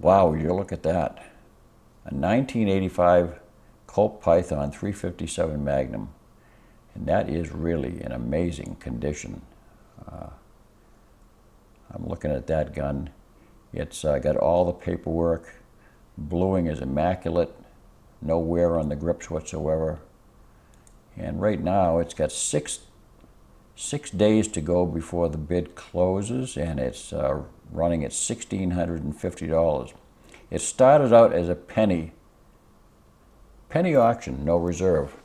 Wow, you look at that. A 1985 Colt Python 357 Magnum. And that is really in amazing condition. I'm looking at that gun. It's got all the paperwork. Bluing is immaculate. No wear on the grips whatsoever. And right now it's got six days to go before the bid closes, and it's running at $1,650. It started out as a penny auction, no reserve.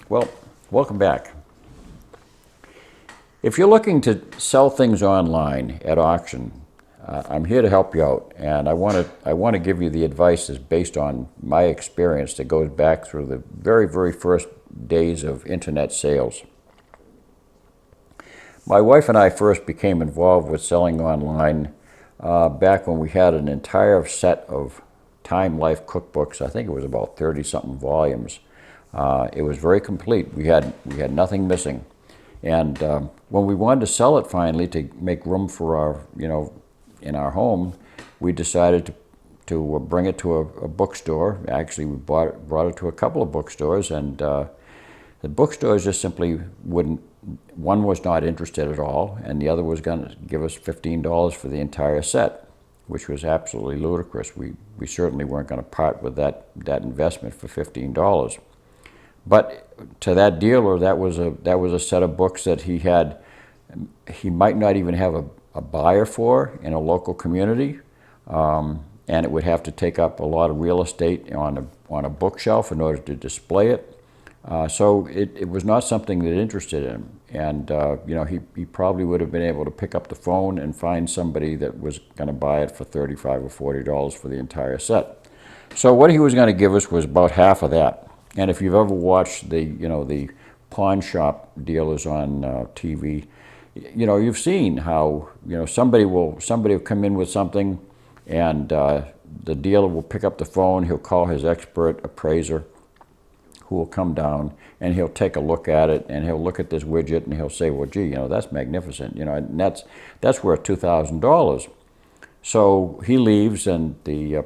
Well, welcome back. If you're looking to sell things online at auction, I'm here to help you out, and I want to give you the advice that's based on my experience that goes back through the very, very first days of internet sales. My wife and I first became involved with selling online back when we had an entire set of Time Life cookbooks. I think it was about 30-something volumes. It was very complete. We had nothing missing. And when we wanted to sell it finally to make room for our, in our home, we decided to bring it to a bookstore. Actually, we brought it to a couple of bookstores, and the bookstores just simply wouldn't. One was not interested at all, and the other was going to give us $15 for the entire set, which was absolutely ludicrous. We certainly weren't going to part with that investment for $15. But to that dealer, that was a set of books that he might not even have a buyer for in a local community, and it would have to take up a lot of real estate on a bookshelf in order to display it. So it was not something that interested him, and he probably would have been able to pick up the phone and find somebody that was going to buy it for $35 or $40 for the entire set. So what he was going to give us was about half of that. And if you've ever watched the pawn shop dealers on TV, you've seen how somebody will come in with something, and the dealer will pick up the phone. He'll call his expert appraiser, who will come down and he'll take a look at it, and he'll look at this widget and he'll say, well, gee, that's magnificent, and that's worth $2,000. So he leaves, and the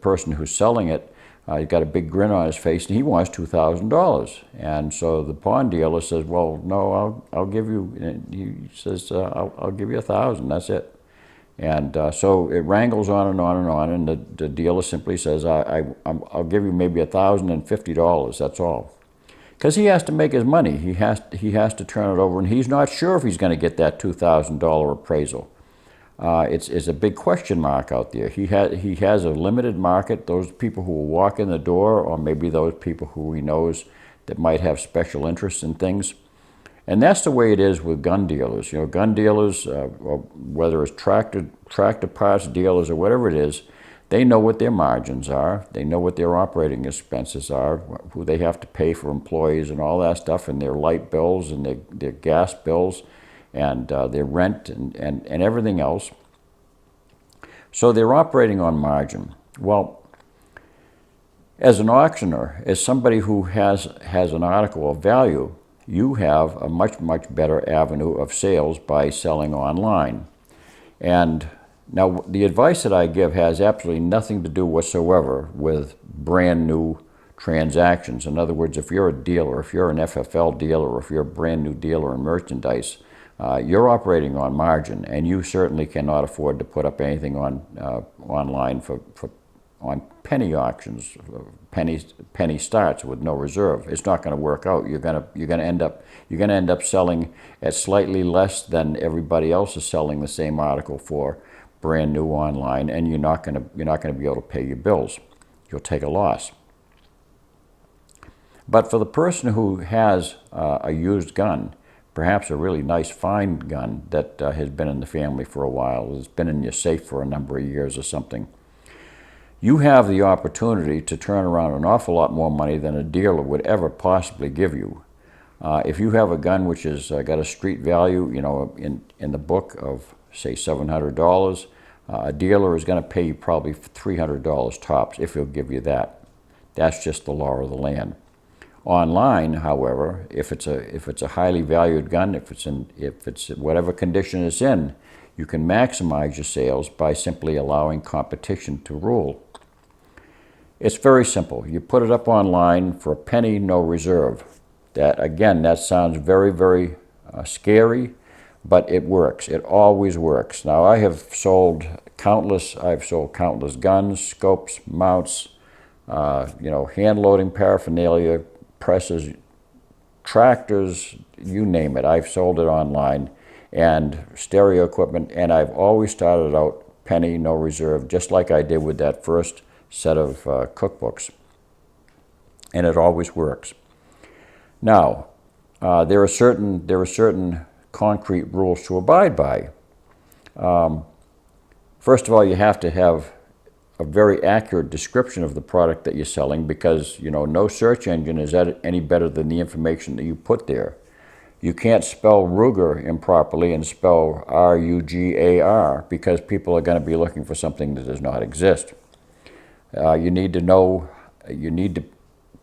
person who's selling it, he's got a big grin on his face, and he wants $2,000. And so the pawn dealer says, well, no, I'll give you. And he says, I'll give you $1,000. That's it. And so it wrangles on and on and on, and the dealer simply says, I'll give you maybe $1,050. That's all, because he has to make his money. He has to turn it over, and he's not sure if he's going to get that $2,000 appraisal. It's a big question mark out there. He has a limited market. Those people who will walk in the door, or maybe those people who he knows that might have special interests in things. And that's the way it is with gun dealers. Gun dealers, or whether it's tractor parts dealers or whatever it is, they know what their margins are. They know what their operating expenses are, who they have to pay for employees and all that stuff, and their light bills and their gas bills and their rent and everything else. So they're operating on margin. Well, as an auctioneer, as somebody who has an article of value, you have a much, much better avenue of sales by selling online. And now the advice that I give has absolutely nothing to do whatsoever with brand new transactions. In other words, if you're a dealer, if you're an FFL dealer, or if you're a brand new dealer in merchandise, you're operating on margin, and you certainly cannot afford to put up anything online on penny auctions, penny starts with no reserve. It's not going to work out. You're going to end up selling at slightly less than everybody else is selling the same article for brand new online, and you're not going to be able to pay your bills. You'll take a loss. But for the person who has a used gun, perhaps a really nice fine gun that has been in the family for a while, has been in your safe for a number of years or something, you have the opportunity to turn around an awful lot more money than a dealer would ever possibly give you. If you have a gun which has got a street value, in the book of, say, $700, a dealer is going to pay you probably $300 tops, if he'll give you that. That's just the law of the land. Online, however, if it's a highly valued gun, if it's whatever condition it's in, You can maximize your sales by simply allowing competition to rule. It's very simple. You put it up online for a penny, no reserve. That, again, that sounds very, very scary, but it works. It always works. Now, I've sold countless guns, scopes, mounts, hand-loading paraphernalia, presses, tractors, you name it. I've sold it online, and stereo equipment, and I've always started out penny, no reserve, just like I did with that first set of cookbooks. And it always works. Now, there are certain concrete rules to abide by. First of all, you have to have a very accurate description of the product that you're selling, because no search engine is any better than the information that you put there. You can't spell Ruger improperly and spell R-U-G-A-R, because people are going to be looking for something that does not exist. You need to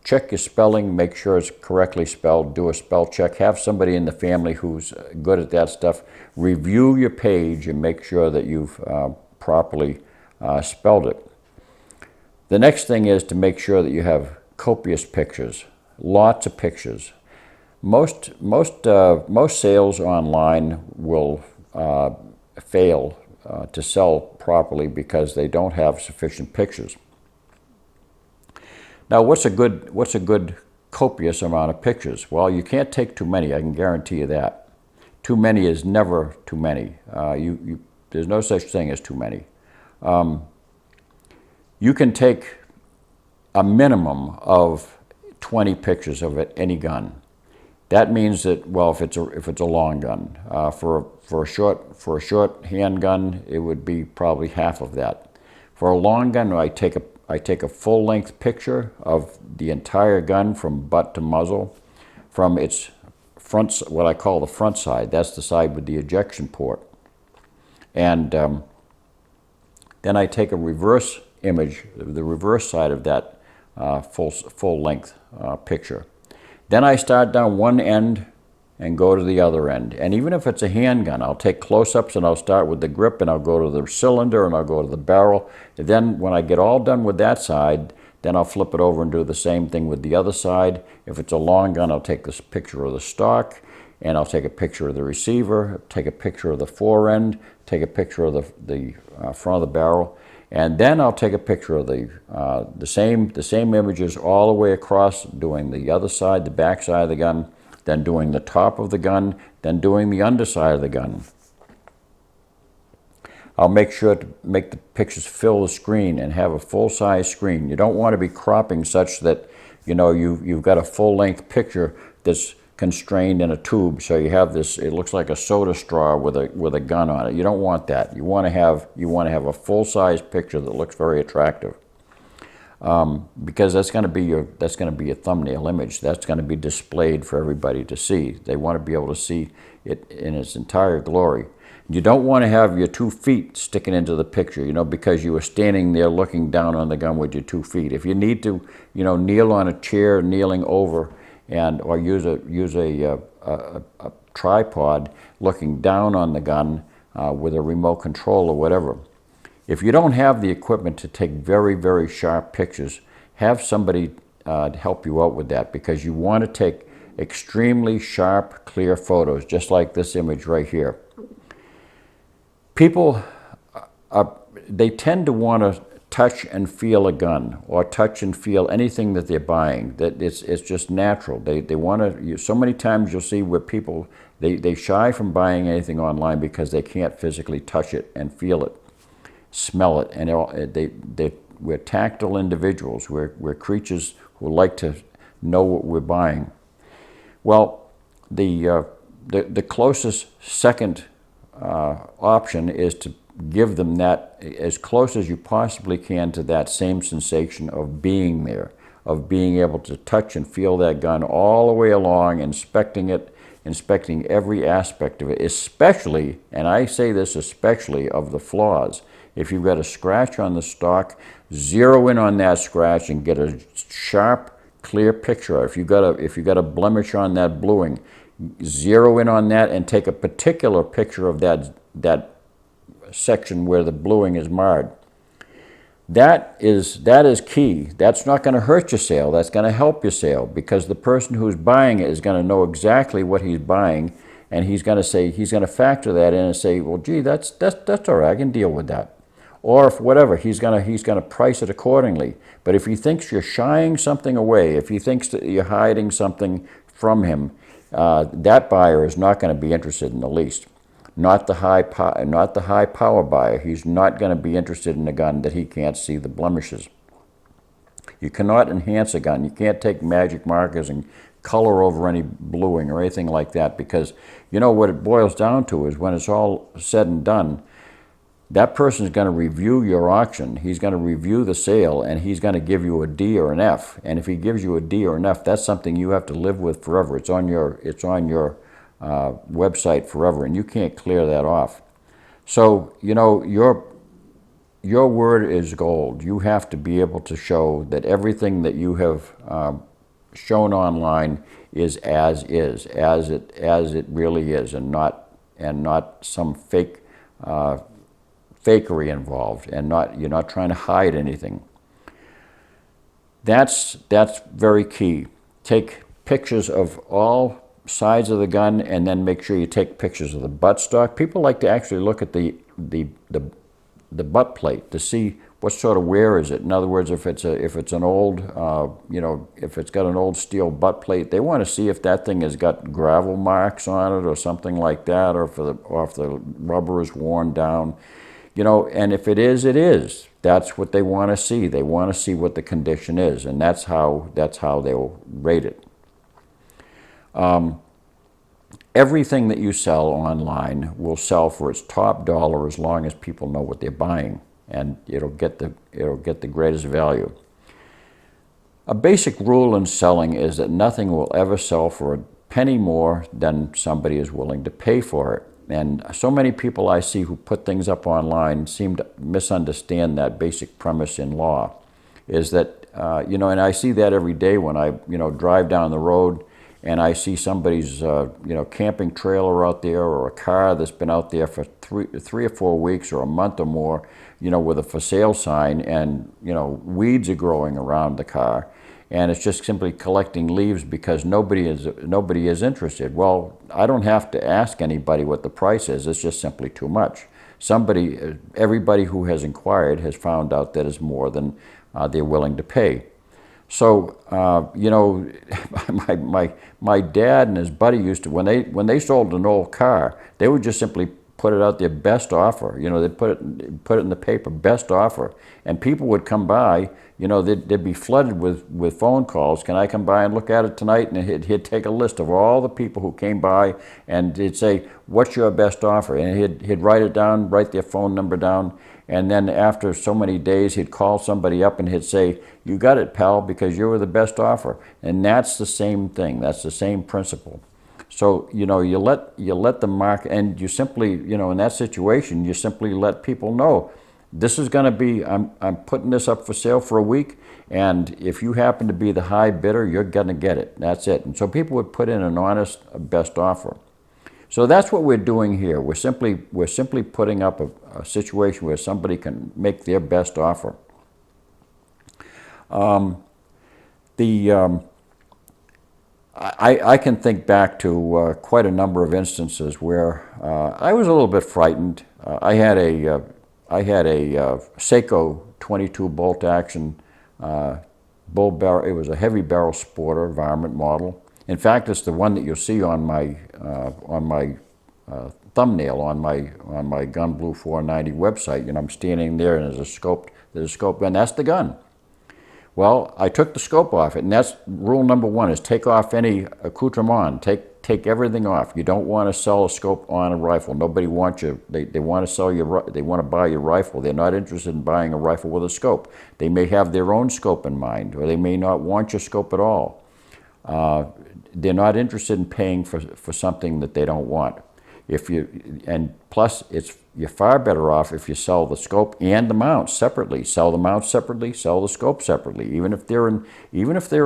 check your spelling, make sure it's correctly spelled, do a spell check, have somebody in the family who's good at that stuff, review your page and make sure that you've properly spelled it. The next thing is to make sure that you have copious pictures, lots of pictures. Most sales online will fail to sell properly because they don't have sufficient pictures. Now, what's a good copious amount of pictures? Well, you can't take too many. I can guarantee you that. Too many is never too many. There's no such thing as too many. You can take a minimum of 20 pictures of any gun. That means that, well, if it's a long gun, for a short handgun, it would be probably half of that. For a long gun, I take a full-length picture of the entire gun from butt to muzzle, from its front, what I call the front side. That's the side with the ejection port. And then I take a reverse image, the reverse side of that full-length picture. Then I start down one end and go to the other end. And even if it's a handgun, I'll take close-ups and I'll start with the grip and I'll go to the cylinder and I'll go to the barrel. And then when I get all done with that side, then I'll flip it over and do the same thing with the other side. If it's a long gun, I'll take this picture of the stock and I'll take a picture of the receiver, take a picture of the fore end, take a picture of the front of the barrel, and then I'll take a picture of the same images all the way across, doing the other side, the back side of the gun, then doing the top of the gun, then doing the underside of the gun. I'll make sure to make the pictures fill the screen and have a full-size screen. You don't want to be cropping such that you've got a full-length picture that's constrained in a tube, so you have this, it looks like a soda straw with a gun on it. You don't want that. You want to have a full-size picture that looks very attractive, because that's going to be your thumbnail image. That's going to be displayed for everybody to see. They want to be able to see it in its entire glory. You don't want to have your 2 feet sticking into the picture, because you were standing there looking down on the gun with your 2 feet. If you need to, kneel on a chair, kneeling over, or use a tripod looking down on the gun with a remote control or whatever. If you don't have the equipment to take very, very sharp pictures, have somebody help you out with that, because you want to take extremely sharp, clear photos, just like this image right here. People, they tend to want to touch and feel a gun, or touch and feel anything that they're buying. That it's just natural. They want to. So many times you'll see where people they shy from buying anything online because they can't physically touch it and feel it, smell it, and we're tactile individuals. We're creatures who like to know what we're buying. Well, the closest second option is to give them that as close as you possibly can to that same sensation of being there, of being able to touch and feel that gun all the way along, inspecting it, inspecting every aspect of it, especially, and I say this especially, of the flaws. If you've got a scratch on the stock, zero in on that scratch and get a sharp, clear picture. If you've got a blemish on that bluing, zero in on that and take a particular picture of that section where the bluing is marred. That is key. That's not going to hurt your sale. That's going to help your sale, because the person who's buying it is going to know exactly what he's buying, and he's going to factor that in and say, well, gee, that's all right. I can deal with that. Or if whatever, he's going to price it accordingly. But if he thinks you're shying something away, if he thinks that you're hiding something from him, that buyer is not going to be interested in the least. Not the high power buyer. He's not going to be interested in a gun that he can't see the blemishes. You cannot enhance a gun. You can't take magic markers and color over any bluing or anything like that, because you know what it boils down to is, when it's all said and done, that person is going to review your auction. He's going to review the sale, and he's going to give you a D or an F. And if he gives you a D or an F, that's something you have to live with forever. It's on your website forever, and you can't clear that off. So, you know, your word is gold. You have to be able to show that everything that you have shown online is as it really is, and not some fakery involved, and you're not trying to hide anything. That's very key. Take pictures of all sides of the gun, and then make sure you take pictures of the buttstock. People like to actually look at the butt plate to see what sort of wear is it. In other words, if it's an old, if it's got an old steel butt plate, they want to see if that thing has got gravel marks on it or something like that, or if the rubber is worn down. You know, and if it is, it is. That's what they want to see. They want to see what the condition is, and that's how they'll rate it. Everything that you sell online will sell for its top dollar as long as people know what they're buying, and it'll get the greatest value. A basic rule in selling is that nothing will ever sell for a penny more than somebody is willing to pay for it. And so many people I see who put things up online seem to misunderstand that basic premise in law. Is that, and I see that every day when I, drive down the road and I see somebody's, camping trailer out there, or a car that's been out there for three or 4 weeks or a month or more, with a for sale sign, and, weeds are growing around the car. And it's just simply collecting leaves because nobody is interested. Well, I don't have to ask anybody what the price is. It's just simply too much. Everybody who has inquired has found out that it's more than they're willing to pay. So, my dad and his buddy used to, when they sold an old car, they would just simply put it out there, best offer. They'd put it in the paper, best offer, and people would come by. They'd be flooded with phone calls. Can I come by and look at it tonight? And he'd take a list of all the people who came by, and he'd say, what's your best offer? And he'd write it down, write their phone number down, and then after so many days, he'd call somebody up and he'd say, you got it, pal, because you were the best offer. And that's the same thing. That's the same principle. So, you let the market, and you simply, in that situation, you simply let people know, this is going to be, I'm putting this up for sale for a week, and if you happen to be the high bidder, you're going to get it. That's it. And so people would put in an honest best offer. So that's what we're doing here. We're simply putting up a situation where somebody can make their best offer. I can think back to quite a number of instances where I was a little bit frightened. I had a Seiko 22 bolt action bull barrel. It was a heavy barrel sporter varmint model. In fact, it's the one that you'll see on my thumbnail on my Gun Blue 490 website. I'm standing there, and there's a scope gun. That's the gun. Well, I took the scope off it, and that's rule number one: is take off any accoutrement. Take everything off. You don't want to sell a scope on a rifle. Nobody wants you. They want to sell you. They want to buy your rifle. They're not interested in buying a rifle with a scope. They may have their own scope in mind, or they may not want your scope at all. They're not interested in paying for something that they don't want. Plus, you're far better off if you sell the scope and the mount separately. Sell the mount separately. Sell the scope separately. Even if they're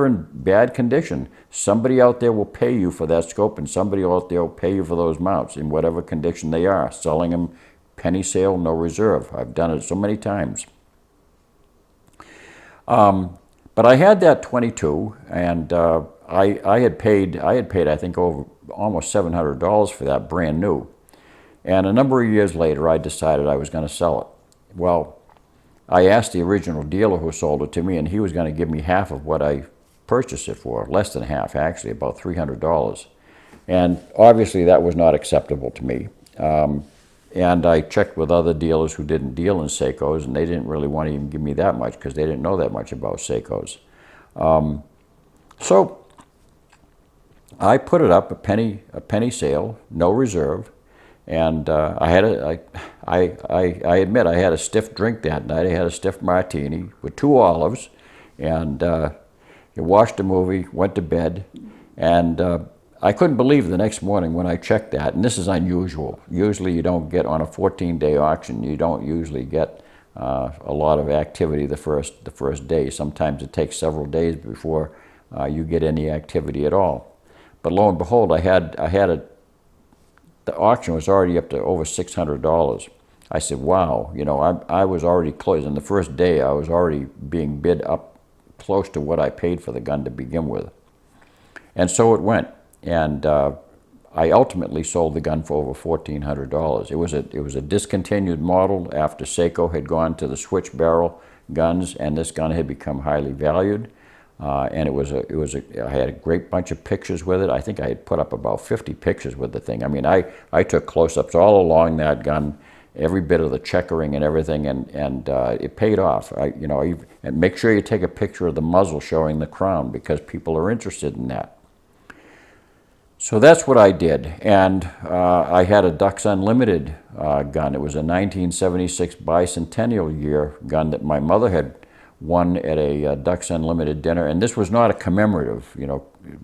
in bad condition, somebody out there will pay you for that scope, and somebody out there will pay you for those mounts in whatever condition they are. Selling them penny sale, no reserve. I've done it so many times. But I had that 22, and I had paid I think over almost $700 for that brand new. And a number of years later, I decided I was going to sell it. Well, I asked the original dealer who sold it to me, and he was going to give me half of what I purchased it for, less than half, actually, about $300. And obviously that was not acceptable to me. And I checked with other dealers who didn't deal in Seikos, and they didn't really want to even give me that much because they didn't know that much about Seikos. So I put it up a penny sale, no reserve, and I admit I had a stiff drink that night. I had a stiff martini with 2 olives, and watched a movie, went to bed, and I couldn't believe the next morning when I checked that, and this is unusual. Usually you don't get, on a 14-day auction, you don't usually get a lot of activity the first day. Sometimes it takes several days before you get any activity at all. But lo and behold, the auction was already up to over $600. I said, wow, I was already close. In the first day, I was already being bid up close to what I paid for the gun to begin with. And so it went. And I ultimately sold the gun for over $1,400. It was a discontinued model after Seiko had gone to the switch barrel guns, and this gun had become highly valued. And I had a great bunch of pictures with it. I think I had put up about 50 pictures with the thing. I mean, I took close-ups all along that gun, every bit of the checkering and everything, and it paid off. And make sure you take a picture of the muzzle showing the crown, because people are interested in that. So that's what I did, and I had a Ducks Unlimited gun. It was a 1976 bicentennial year gun that my mother had won at a Ducks Unlimited dinner, and this was not a commemorative.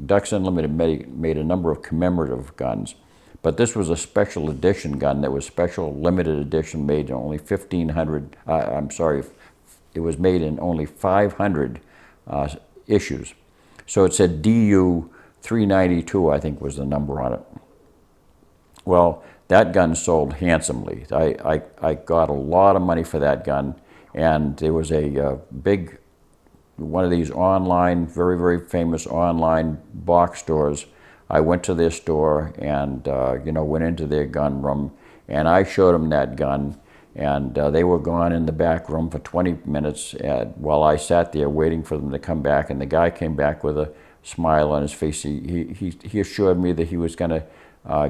Ducks Unlimited made a number of commemorative guns, but this was a special edition gun that was special limited edition, made in only 1,500. It was made in only 500 issues. So it said DU 392, I think, was the number on it. Well, that gun sold handsomely. I got a lot of money for that gun, and there was a big, one of these online, very, very famous online box stores. I went to their store and went into their gun room, and I showed them that gun, and they were gone in the back room for 20 minutes while I sat there waiting for them to come back, and the guy came back with a smile on his face. He assured me that he was going to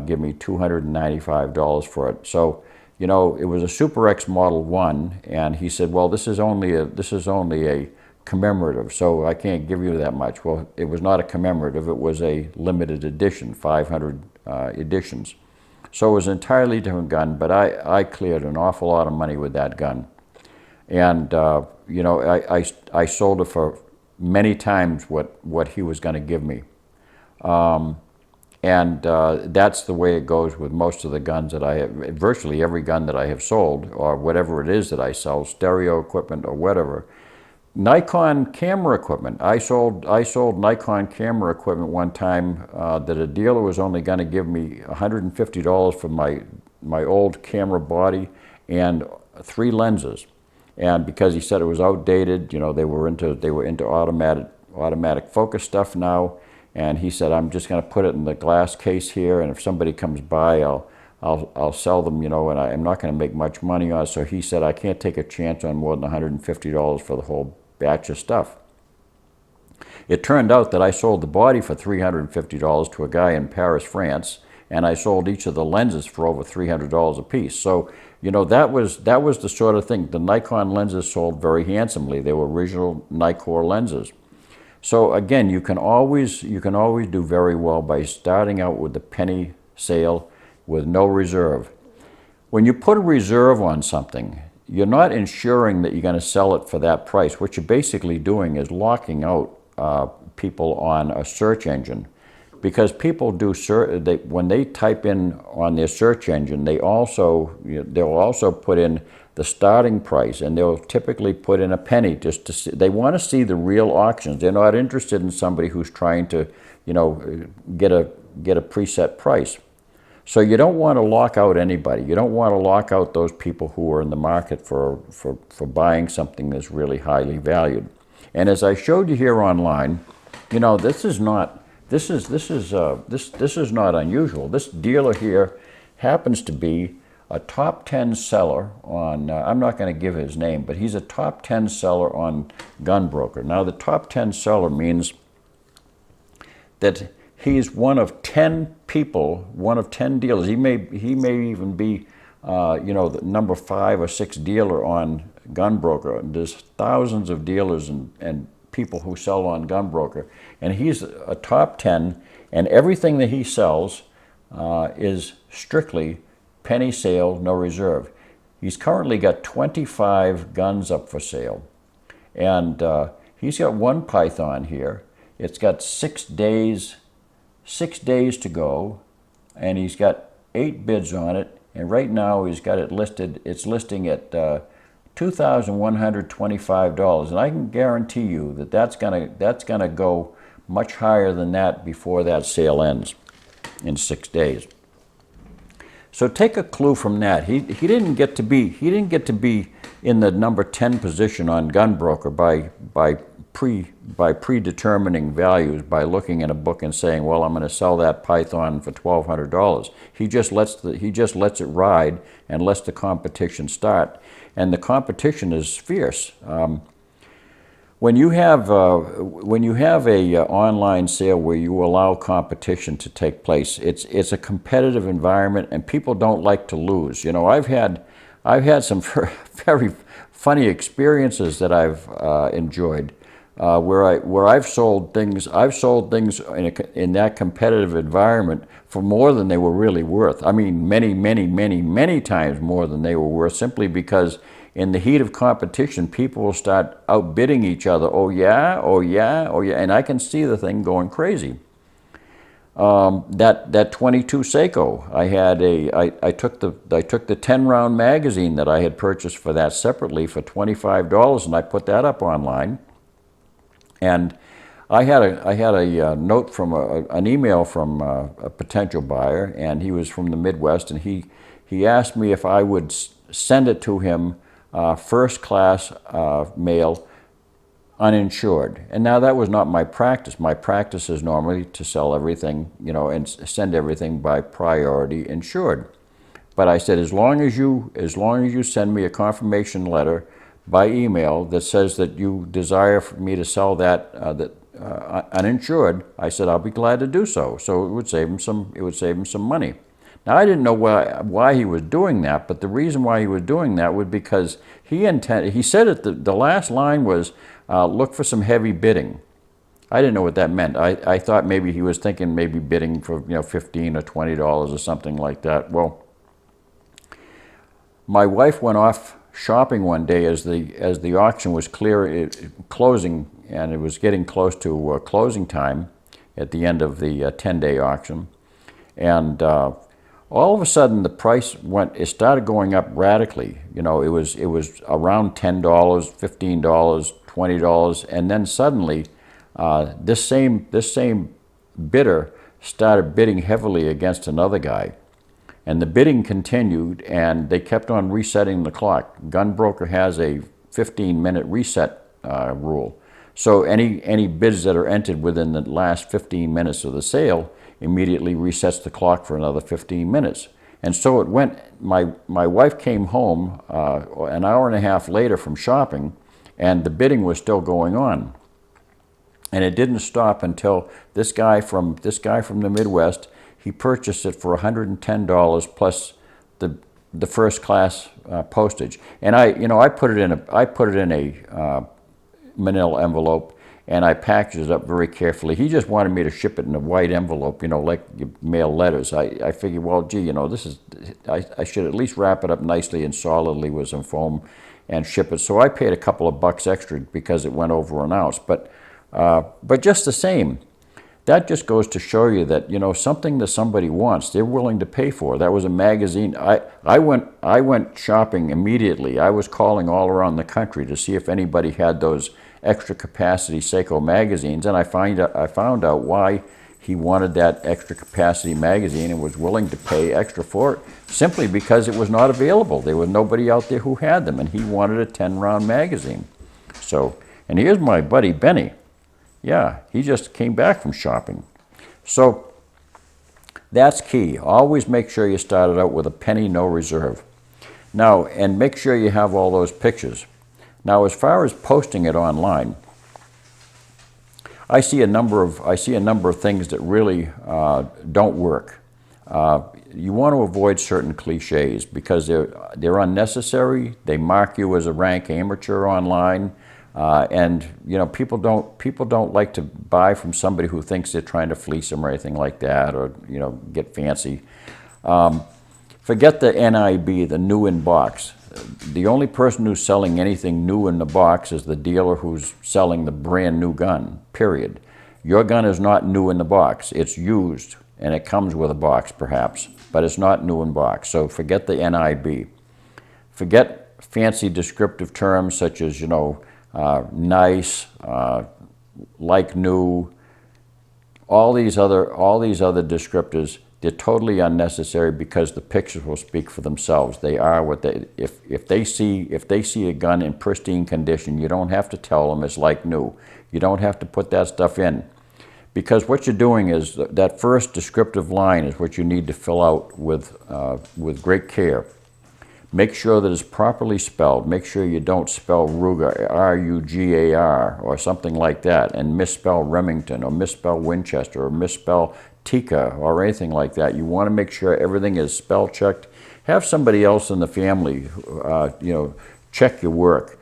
give me $295 for it. So, it was a Super X Model 1, and he said, well, this is only a commemorative, so I can't give you that much. Well, it was not a commemorative, it was a limited edition, 500 editions. So it was an entirely different gun, but I cleared an awful lot of money with that gun. And, I sold it for many times what he was going to give me. That's the way it goes with most of the guns that I have, virtually every gun that I have sold, or whatever it is that I sell, stereo equipment or whatever. Nikon camera equipment. I sold Nikon camera equipment one time that a dealer was only going to give me $150 for my old camera body and 3 lenses. And because he said it was outdated, they were into automatic focus stuff now, and he said, I'm just going to put it in the glass case here, and if somebody comes by, I'll sell them, and I'm not going to make much money on it. So he said, I can't take a chance on more than $150 for the whole batch of stuff. It turned out that I sold the body for $350 to a guy in Paris, France, and I sold each of the lenses for over $300 a piece. So, that was the sort of thing. The Nikon lenses sold very handsomely. They were original Nikkor lenses. So again, you can always do very well by starting out with the penny sale with no reserve. When you put a reserve on something, you're not ensuring that you're going to sell it for that price. What you're basically doing is locking out people on a search engine. Because people do when they type in on their search engine, they'll also put in the starting price, and they'll typically put in a penny just to see. They want to see the real auctions. They're not interested in somebody who's trying to, get a preset price. So you don't want to lock out anybody. You don't want to lock out those people who are in the market for buying something that's really highly valued. And as I showed you here online, you know, this is not unusual. This dealer here happens to be a top 10 seller on, I'm not going to give his name, but he's a top 10 seller on Gunbroker. Now, the top 10 seller means that he's one of 10 people, one of 10 dealers. He may even be, you know, the number 5 or 6 dealer on Gunbroker. There's thousands of dealers and people who sell on Gunbroker, and he's a top 10, and everything that he sells is strictly penny sale, no reserve. He's currently got 25 guns up for sale, and he's got one Python here. It's got 6 days to go, and he's got 8 bids on it, and right now he's got it listed. It's listing at $2,125, and I can guarantee you that that's gonna go much higher than that before that sale ends in 6 days. So take a clue from that. He didn't get to be in the number 10 position on Gunbroker by predetermining values, by looking at a book and saying, well, I'm going to sell that Python for $1,200. He just lets it ride and lets the competition start, and the competition is fierce. When you have a online sale where you allow competition to take place, it's a competitive environment, and people don't like to lose. You know, I've had some very funny experiences that I've enjoyed where I've sold things in that competitive environment for more than they were really worth. I mean, many times more than they were worth, simply because in the heat of competition, people will start outbidding each other. Oh yeah, and I can see the thing going crazy. That 22 Seiko, I took the 10-round magazine that I had purchased for that separately for $25, and I put that up online. And I had a note from an email from a potential buyer, and he was from the Midwest, and he asked me if I would send it to him first class mail, uninsured. And now that was not my practice. My practice is normally to sell everything, you know, and send everything by priority insured. But I said, as long as you send me a confirmation letter by email that says that you desire for me to sell that uninsured, I said I'll be glad to do so. So it would save him some money. Now, I didn't know why he was doing that, but the reason why he was doing that was because he said it, the last line was, look for some heavy bidding. I didn't know what that meant. I thought maybe he was thinking maybe bidding for, you know, $15 or $20 or something like that. Well, my wife went off shopping one day as the auction was closing, and it was getting close to closing time at the end of the 10-day auction, and all of a sudden the price it started going up radically. You know, it was around $10, $15, $20, and then suddenly this same bidder started bidding heavily against another guy. And the bidding continued, and they kept on resetting the clock. Gunbroker has a 15-minute reset rule. So any bids that are entered within the last 15 minutes of the sale immediately resets the clock for another 15 minutes. And so it went. My wife came home an hour and a half later from shopping, and the bidding was still going on. And it didn't stop until this guy from the Midwest, he purchased it for $110 plus the first class postage. And I put it in a manila envelope, and I packaged it up very carefully. He just wanted me to ship it in a white envelope, you know, like you mail letters. I figured, well, gee, you know, I should at least wrap it up nicely and solidly with some foam and ship it. So I paid a couple of bucks extra because it went over an ounce. But just the same, that just goes to show you that, you know, something that somebody wants, they're willing to pay for. That was a magazine. I went shopping immediately. I was calling all around the country to see if anybody had those extra capacity Seiko magazines, and I found out why he wanted that extra capacity magazine and was willing to pay extra for it simply because it was not available. There was nobody out there who had them, and he wanted a 10-round magazine. So, and here's my buddy Benny. Yeah, he just came back from shopping. So that's key. Always make sure you started out with a penny, no reserve. Now, and make sure you have all those pictures. Now, as far as posting it online, I see a number of things that really don't work. You want to avoid certain cliches because they're unnecessary. They mark you as a rank amateur online, and you know people don't like to buy from somebody who thinks they're trying to fleece them or anything like that, or you know get fancy. Forget the NIB, the new in box. The only person who's selling anything new in the box is the dealer who's selling the brand new gun, period. Your gun is not new in the box. It's used, and it comes with a box perhaps, but it's not new in box. So forget the NIB. Forget fancy descriptive terms such as, you know, nice, like new, all these other descriptors. They're totally unnecessary because the pictures will speak for themselves. They are what they. If they see a gun in pristine condition, you don't have to tell them it's like new. You don't have to put that stuff in, because what you're doing is that first descriptive line is what you need to fill out with great care. Make sure that it's properly spelled. Make sure you don't spell Ruger, R-U-G-A-R, or something like that, and misspell Remington, or misspell Winchester, or misspell Tika, or anything like that. You want to make sure everything is spell checked. Have somebody else in the family, check your work.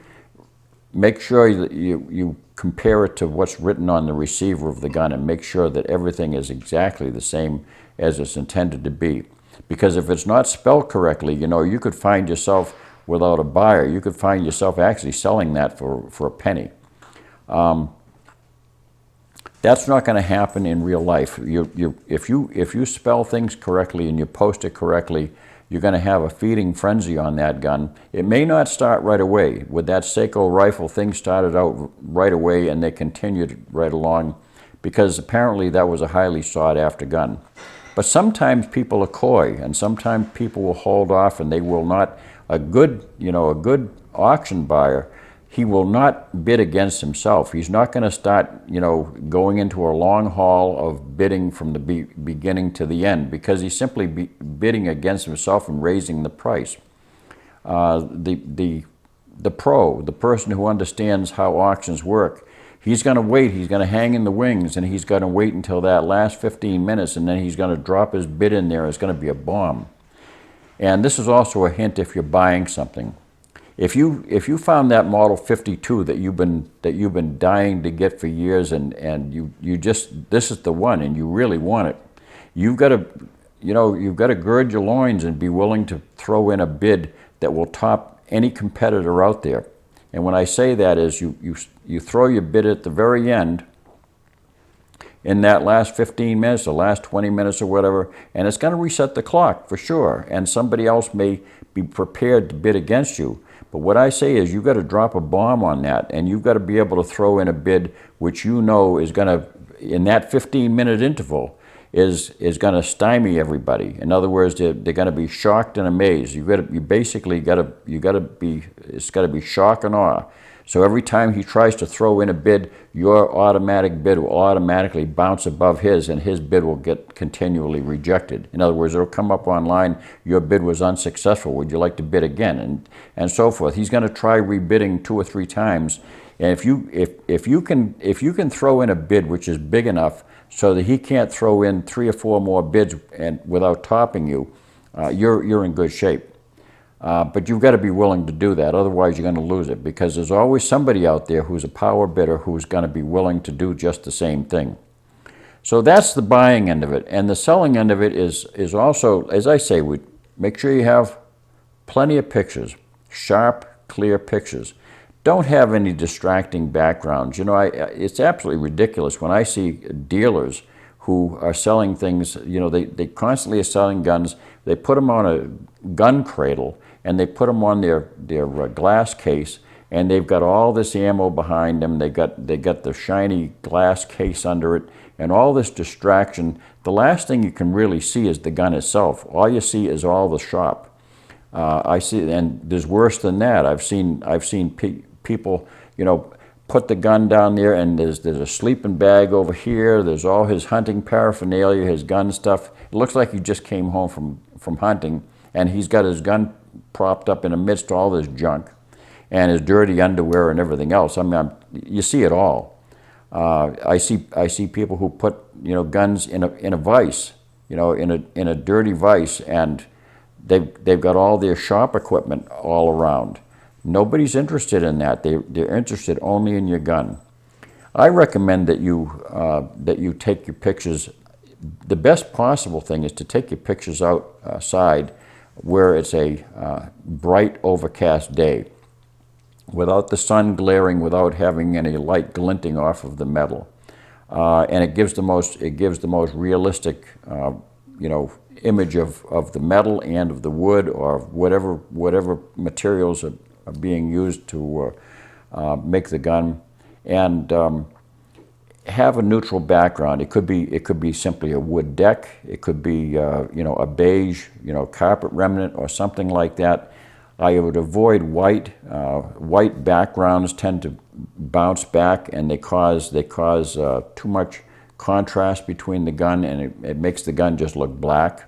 Make sure that you compare it to what's written on the receiver of the gun, and make sure that everything is exactly the same as it's intended to be. Because if it's not spelled correctly, you could find yourself without a buyer. You could find yourself actually selling that for a penny. That's not going to happen in real life. If you spell things correctly and you post it correctly, you're going to have a feeding frenzy on that gun. It may not start right away. With that Seiko rifle, things started out right away and they continued right along because apparently that was a highly sought after gun. But sometimes people are coy, and sometimes people will hold off, and they will not. A good auction buyer, he will not bid against himself. He's not going to start, going into a long haul of bidding from the beginning to the end, because he's simply bidding against himself and raising the price. The pro, the person who understands how auctions work, he's going to wait, he's going to hang in the wings, and he's going to wait until that last 15 minutes, and then he's going to drop his bid in there. It's going to be a bomb. And this is also a hint if you're buying something. If you found that Model 52 that you've been dying to get for years, and you just, this is the one, and you really want it, you've got to gird your loins and be willing to throw in a bid that will top any competitor out there. And when I say that is you throw your bid at the very end in that last 15 minutes, the last 20 minutes or whatever, and it's going to reset the clock for sure. And somebody else may be prepared to bid against you. But what I say is you've got to drop a bomb on that, and you've got to be able to throw in a bid which you know is going to, in that 15-minute interval, is going to stymie everybody. In other words, they're going to be shocked and amazed. It's got to be shock and awe. So every time he tries to throw in a bid, your automatic bid will automatically bounce above his, and his bid will get continually rejected. In other words, it'll come up online, your bid was unsuccessful, would you like to bid again? And so forth. He's going to try rebidding 2 or 3 times. And if you can throw in a bid which is big enough so that he can't throw in 3 or 4 more bids and without topping you, you're in good shape. But you've got to be willing to do that, otherwise you're going to lose it, because there's always somebody out there who's a power bidder who's going to be willing to do just the same thing. So that's the buying end of it. And the selling end of it is also, as I say, make sure you have plenty of pictures, sharp, clear pictures. Don't have any distracting backgrounds. It's absolutely ridiculous when I see dealers who are selling things, they constantly are selling guns. They put them on a gun cradle, and they put them on their glass case, and they've got all this ammo behind them. They got the shiny glass case under it, and all this distraction, the last thing you can really see is the gun itself. All you see is all the shop. I see, and there's worse than that. I've seen people, you know, put the gun down there, and there's a sleeping bag over here. There's all his hunting paraphernalia, his gun stuff. It looks like he just came home from hunting, and he's got his gun propped up in amidst all this junk, and his dirty underwear and everything else. I mean, you see it all. I see people who put, you know, guns in a vise, you know, in a dirty vise, and they've got all their shop equipment all around. Nobody's interested in that. They're interested only in your gun. I recommend that you take your pictures. The best possible thing is to take your pictures outside where it's a bright, overcast day, without the sun glaring, without having any light glinting off of the metal, and it gives the most realistic, you know, image of the metal and of the wood or whatever materials are being used to make the gun, and have a neutral background. It could be simply a wood deck. It could be you know, a beige, you know, carpet remnant or something like that. I would avoid white. White backgrounds tend to bounce back, and they cause too much contrast between the gun, and it makes the gun just look black.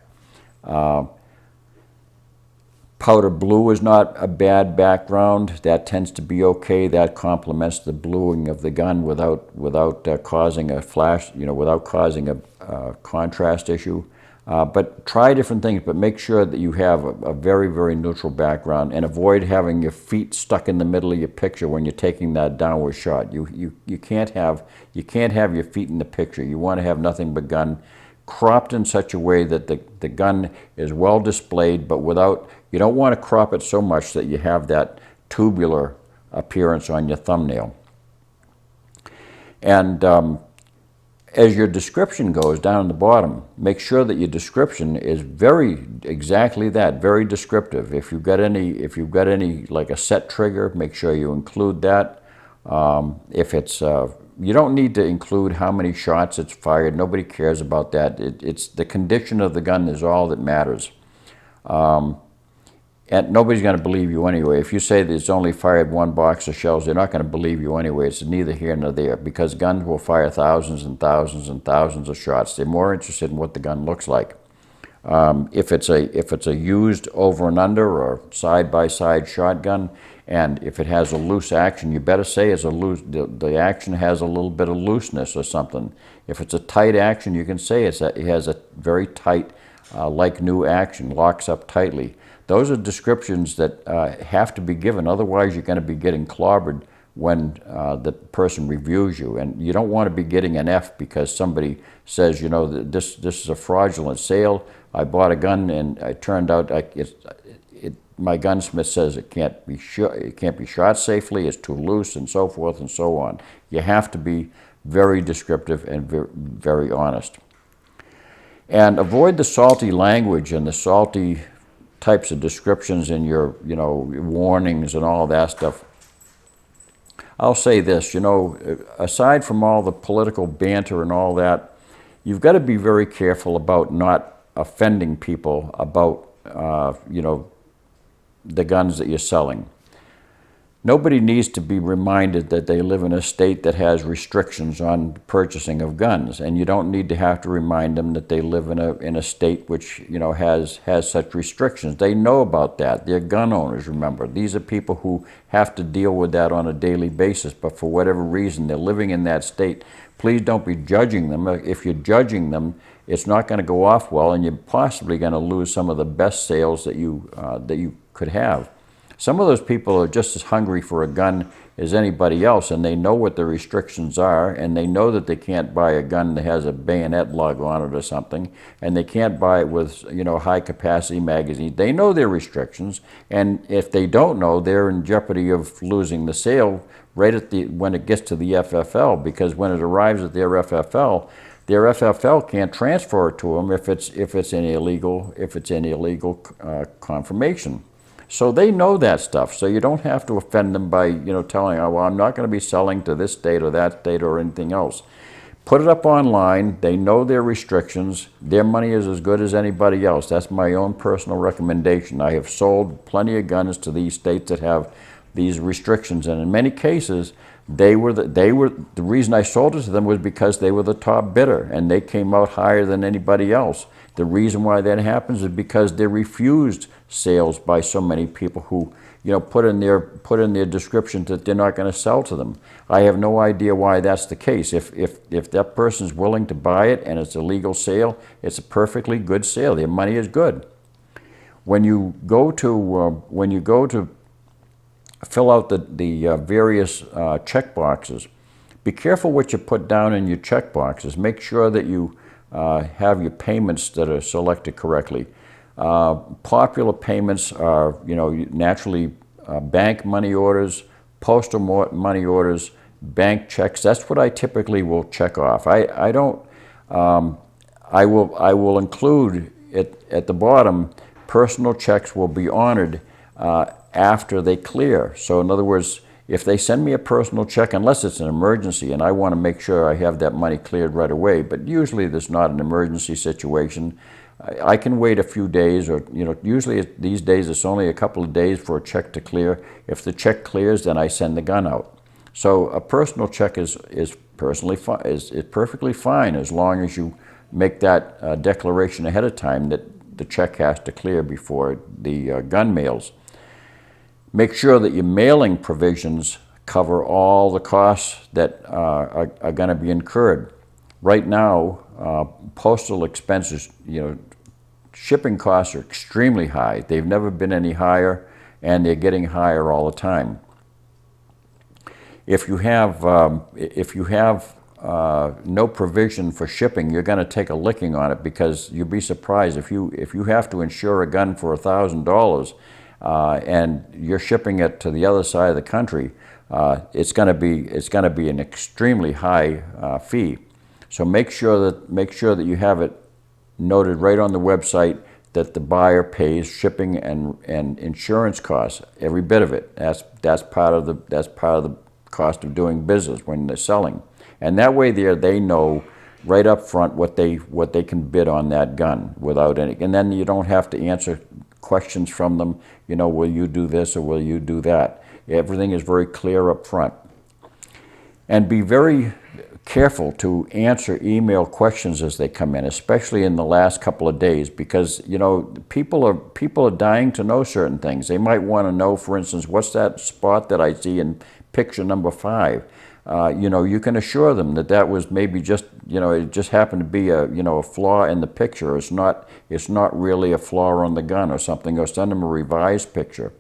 Powder blue is not a bad background. That tends to be okay. That complements the bluing of the gun without causing a flash, you know, without causing a contrast issue. But try different things, but make sure that you have a very, very neutral background, and avoid having your feet stuck in the middle of your picture when you're taking that downward shot. You can't have your feet in the picture. You want to have nothing but gun, cropped in such a way that the gun is well displayed, but without, you don't want to crop it so much that you have that tubular appearance on your thumbnail. And as your description goes down at the bottom, make sure that your description is exactly that, very descriptive. If you've got any like a set trigger, make sure you include that. If it's you don't need to include how many shots it's fired. Nobody cares about that. It's the condition of the gun is all that matters. And nobody's going to believe you anyway. If you say that it's only fired one box of shells, they're not going to believe you anyway. It's neither here nor there, because guns will fire thousands and thousands and thousands of shots. They're more interested in what the gun looks like. If it's a used over and under or side-by-side shotgun, and if it has a loose action, you better say it's a loose. The action has a little bit of looseness or something. If it's a tight action, you can say it has a very tight, like new action, locks up tightly. Those are descriptions that have to be given. Otherwise, you're going to be getting clobbered when the person reviews you, and you don't want to be getting an F because somebody says, you know, this is a fraudulent sale. I bought a gun, and it turned out my gunsmith says it can't be shot safely. It's too loose, and so forth and so on. You have to be very descriptive and very honest, and avoid the salty language and the salty types of descriptions in your, you know, warnings and all that stuff. I'll say this, you know, aside from all the political banter and all that, you've got to be very careful about not offending people about, you know, the guns that you're selling. Nobody needs to be reminded that they live in a state that has restrictions on purchasing of guns, and you don't need to have to remind them that they live in a state which, you know, has such restrictions. They know about that. They're gun owners, remember. These are people who have to deal with that on a daily basis, but for whatever reason, they're living in that state. Please don't be judging them. If you're judging them, it's not going to go off well, and you're possibly going to lose some of the best sales that you could have. Some of those people are just as hungry for a gun as anybody else, and they know what the restrictions are, and they know that they can't buy a gun that has a bayonet lug on it or something, and they can't buy it with, you know, high-capacity magazines. They know their restrictions, and if they don't know, they're in jeopardy of losing the sale right at when it gets to the FFL, because when it arrives at their FFL can't transfer it to them if it's an illegal confirmation. So they know that stuff. So you don't have to offend them by, you know, telling, oh, well, I'm not going to be selling to this state or that state or anything else. Put it up online. They know their restrictions. Their money is as good as anybody else. That's my own personal recommendation. I have sold plenty of guns to these states that have these restrictions, and in many cases, the reason I sold it to them was because they were the top bidder, and they came out higher than anybody else. The reason why that happens is because they refused sales by so many people who, put in their description that they're not going to sell to them. I have no idea why that's the case. If that person's willing to buy it and it's a legal sale, it's a perfectly good sale. Their money is good. When you go to fill out the various check boxes, be careful what you put down in your check boxes. Make sure that you have your payments that are selected correctly. Popular payments are, naturally bank money orders, postal money orders, bank checks. That's what I typically will check off. I will include it at the bottom. Personal checks will be honored after they clear. So in other words, if they send me a personal check, unless it's an emergency and I want to make sure I have that money cleared right away, but usually there's not an emergency situation, I can wait a few days, or usually these days it's only a couple of days for a check to clear. If the check clears, then I send the gun out. So a personal check is perfectly fine as long as you make that declaration ahead of time that the check has to clear before the gun mails. Make sure that your mailing provisions cover all the costs that are going to be incurred. Right now, postal expenses, shipping costs are extremely high. They've never been any higher, and they're getting higher all the time. If you have no provision for shipping, you're going to take a licking on it, because you'll be surprised if you have to insure a gun for $1,000 and you're shipping it to the other side of the country. It's going to be an extremely high fee. So make sure that you have it noted right on the website that the buyer pays shipping and insurance costs, every bit of it. That's part of the cost of doing business when they're selling. And that way they know right up front what they can bid on that gun without any, and then you don't have to answer questions from them, will you do this or will you do that? Everything is very clear up front. And be very careful to answer email questions as they come in, especially in the last couple of days, because people are dying to know certain things. They might want to know, for instance, what's that spot that I see in picture number 5? You can assure them that was maybe just, it just happened to be a flaw in the picture. It's not really a flaw on the gun or something, or send them a revised picture.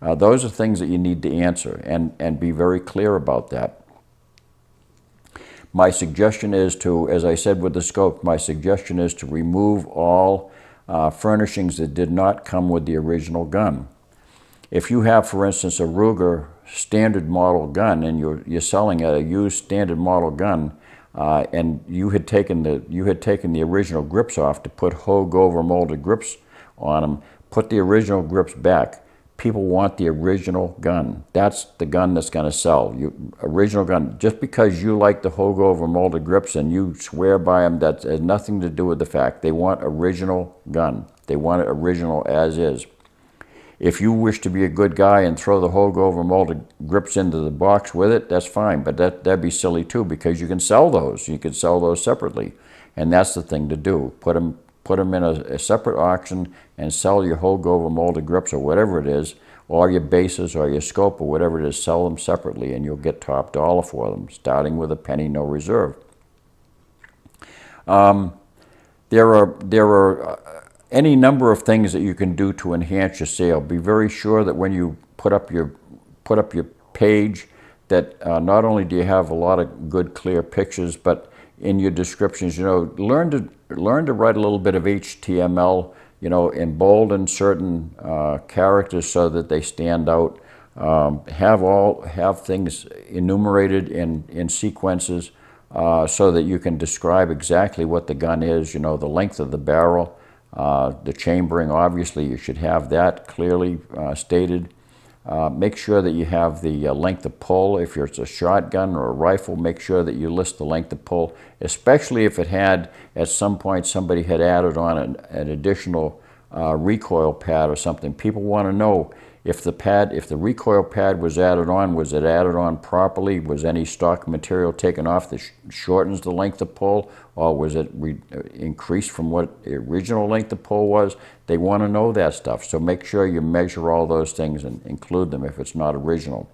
Those are things that you need to answer and be very clear about that. My suggestion is to, as I said with the scope, my suggestion is to remove all furnishings that did not come with the original gun. If you have, for instance, a Ruger standard model gun and you're selling a used standard model gun, and you had taken the original grips off to put Hogue over molded grips on them, put the original grips back. People want the original gun. That's the gun that's going to sell. Original gun. Just because you like the Hogue over molded grips and you swear by them, that has nothing to do with the fact. They want original gun. They want it original as is. If you wish to be a good guy and throw the Hogue over molded grips into the box with it, that's fine. But that'd be silly too, because you can sell those. You could sell those separately, and that's the thing to do. Put them in a separate auction and sell your Hogue over molded grips or whatever it is, or your bases or your scope or whatever it is. Sell them separately, and you'll get top dollar for them, starting with a penny, no reserve. There are any number of things that you can do to enhance your sale. Be very sure that when you put up your page, that not only do you have a lot of good, clear pictures, but in your descriptions, learn to write a little bit of HTML, embolden certain characters so that they stand out. Have things enumerated in sequences so that you can describe exactly what the gun is. The length of the barrel, the chambering. Obviously, you should have that clearly stated. Make sure that you have the length of pull. If it's a shotgun or a rifle, make sure that you list the length of pull, especially if it had, at some point, somebody had added on an additional recoil pad or something. People want to know if the recoil pad was added it added on properly? Was any stock material taken off that shortens the length of pull, or was it increased from what the original length of pull was? They want to know that stuff. So make sure you measure all those things and include them if it's not original.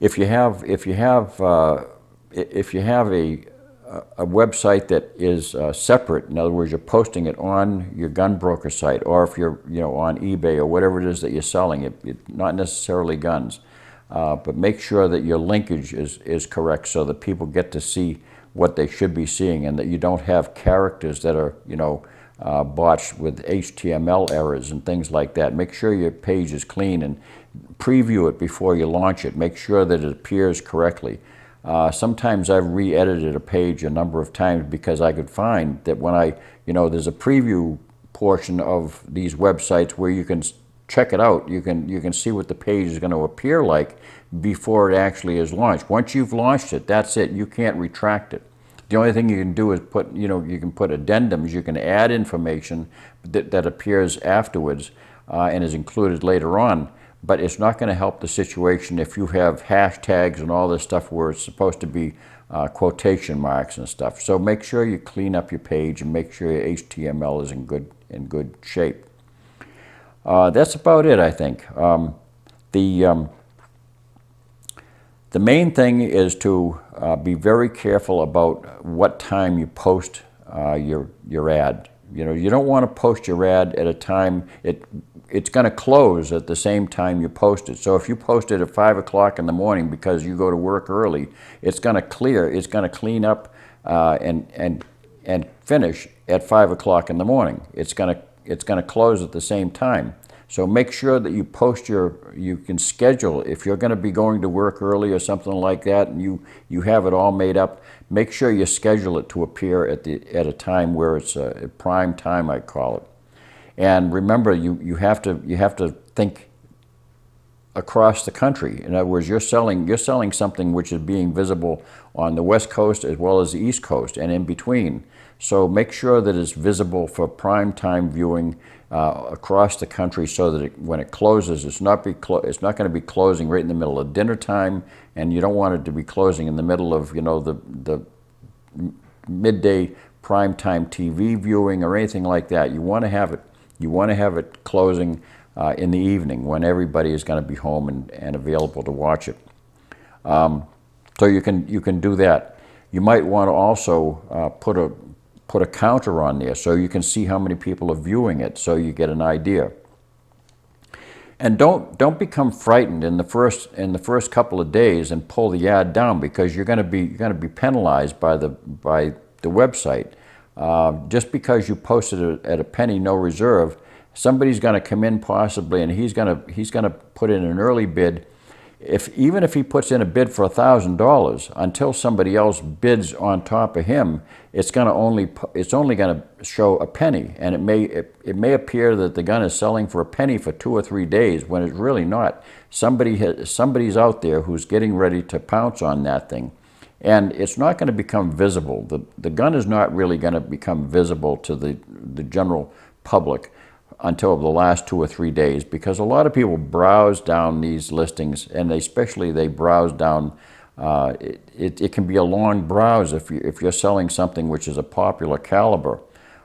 If you have a website that is separate, in other words, you're posting it on your gun broker site, or if you're on eBay or whatever it is that you're selling, it not necessarily guns, but make sure that your linkage is correct so that people get to see what they should be seeing, and that you don't have characters that are botched with HTML errors and things like that. Make sure your page is clean and preview it before you launch it. Make sure that it appears correctly. Sometimes I've re-edited a page a number of times because I could find that when there's a preview portion of these websites where you can check it out. You can see what the page is going to appear like before it actually is launched. Once you've launched it, that's it. You can't retract it. The only thing you can do is you can put addendums. You can add information that appears afterwards and is included later on. But it's not going to help the situation if you have hashtags and all this stuff where it's supposed to be quotation marks and stuff. So make sure you clean up your page and make sure your HTML is in good shape. That's about it, I think. The main thing is to be very careful about what time you post your ad. You don't want to post your ad at a time it's going to close at the same time you post it. So if you post it at 5 o'clock in the morning because you go to work early, it's going to clean up and finish at 5 o'clock in the morning. It's going to close at the same time. So make sure that you post you can schedule, if you're going to be going to work early or something like that, and you have it all made up, make sure you schedule it to appear at a time where it's a prime time, I call it. And remember, you have to think across the country. In other words, you're selling something which is being visible on the West Coast as well as the East Coast and in between. So make sure that it's visible for prime time viewing across the country, so that when it closes, it's not going to be closing right in the middle of dinner time, and you don't want it to be closing in the middle of the midday prime time TV viewing or anything like that. You want to have it closing in the evening when everybody is going to be home and available to watch it. So you can do that. You might want to also put a counter on there so you can see how many people are viewing it, so you get an idea. And don't become frightened in the first couple of days and pull the ad down, because you're going to be penalized by the website. Just because you posted it at a penny no reserve, somebody's going to come in possibly, and he's going to put in an early bid. Even if he puts in a bid for $1,000, until somebody else bids on top of him, it's only going to show a penny, and it may appear that the gun is selling for a penny for 2 or 3 days when it's really not. Somebody's out there who's getting ready to pounce on that thing, and it's not going to become visible. The gun is not really going to become visible to the general public until the last 2 or 3 days, because a lot of people browse down these listings, and they browse down. It can be a long browse if you're selling something which is a popular caliber.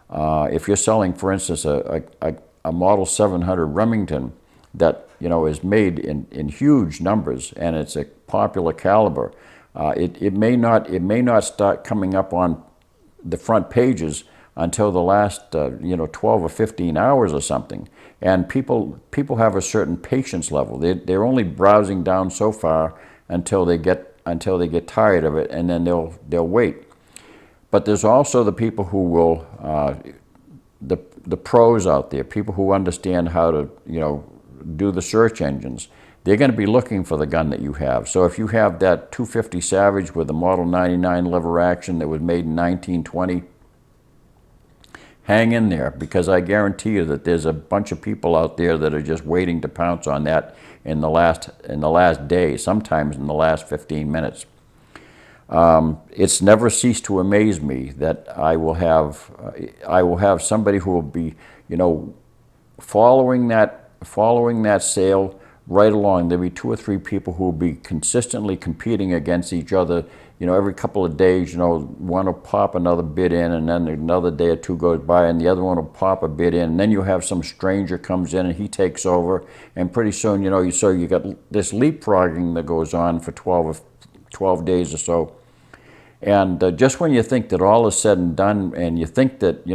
If you're selling, for instance, a Model 700 Remington that is made in huge numbers, and it's a popular caliber, it may not start coming up on the front pages until the last 12 or 15 hours or something. And people have a certain patience level. They're only browsing down so far until they get tired of it, and then they'll wait. But there's also the people who will the pros out there, people who understand how to do the search engines. They're going to be looking for the gun that you have. So if you have that 250 Savage with the Model 99 lever action that was made in 1920, hang in there, because I guarantee you that there's a bunch of people out there that are just waiting to pounce on that in the last day, sometimes in the last 15 minutes. It's never ceased to amaze me that I will have somebody who will be, following that sale right along. There'll be 2 or 3 people who will be consistently competing against each other. Every couple of days, one will pop another bid in, and then another day or 2 goes by, and the other one will pop a bid in, and then you have some stranger comes in and he takes over, and pretty soon, you got this leapfrogging that goes on for 12 days or so. And just when you think that all is said and done, and you think that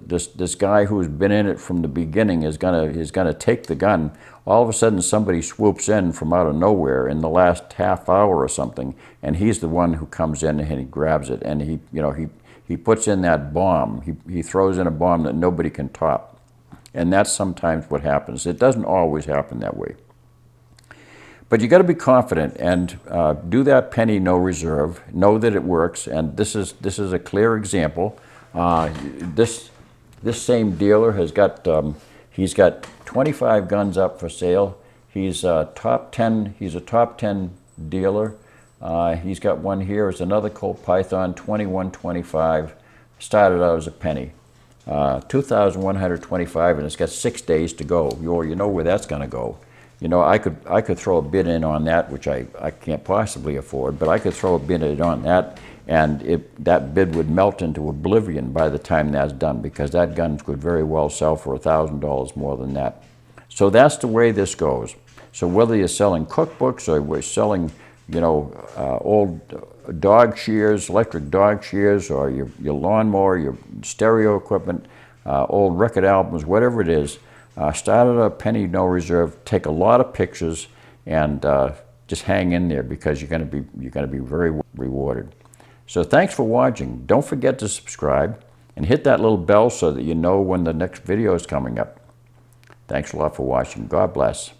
this guy who's been in it from the beginning is gonna take the gun, all of a sudden somebody swoops in from out of nowhere in the last half hour or something, and he's the one who comes in and he grabs it, and he puts in that bomb. He throws in a bomb that nobody can top, and that's sometimes what happens. It doesn't always happen that way. But you got to be confident and do that penny no reserve. Know that it works, and this is a clear example. This same dealer has got he's got 25 guns up for sale. He's a top 10. He's a top 10 dealer. He's got one here. It's another Colt Python 2125. Started out as a penny. 2,125, and it's got 6 days to go. You know where that's going to go. I could throw a bid in on that, which I can't possibly afford, but I could throw a bid in on that, and that bid would melt into oblivion by the time that's done, because that gun could very well sell for $1,000 more than that. So that's the way this goes. So whether you're selling cookbooks or we're selling, old dog shears, electric dog shears, or your lawnmower, your stereo equipment, old record albums, whatever it is, start at a penny no reserve. Take a lot of pictures, and just hang in there, because you're going to be very rewarded. So thanks for watching. Don't forget to subscribe and hit that little bell so that you know when the next video is coming up. Thanks a lot for watching. God bless.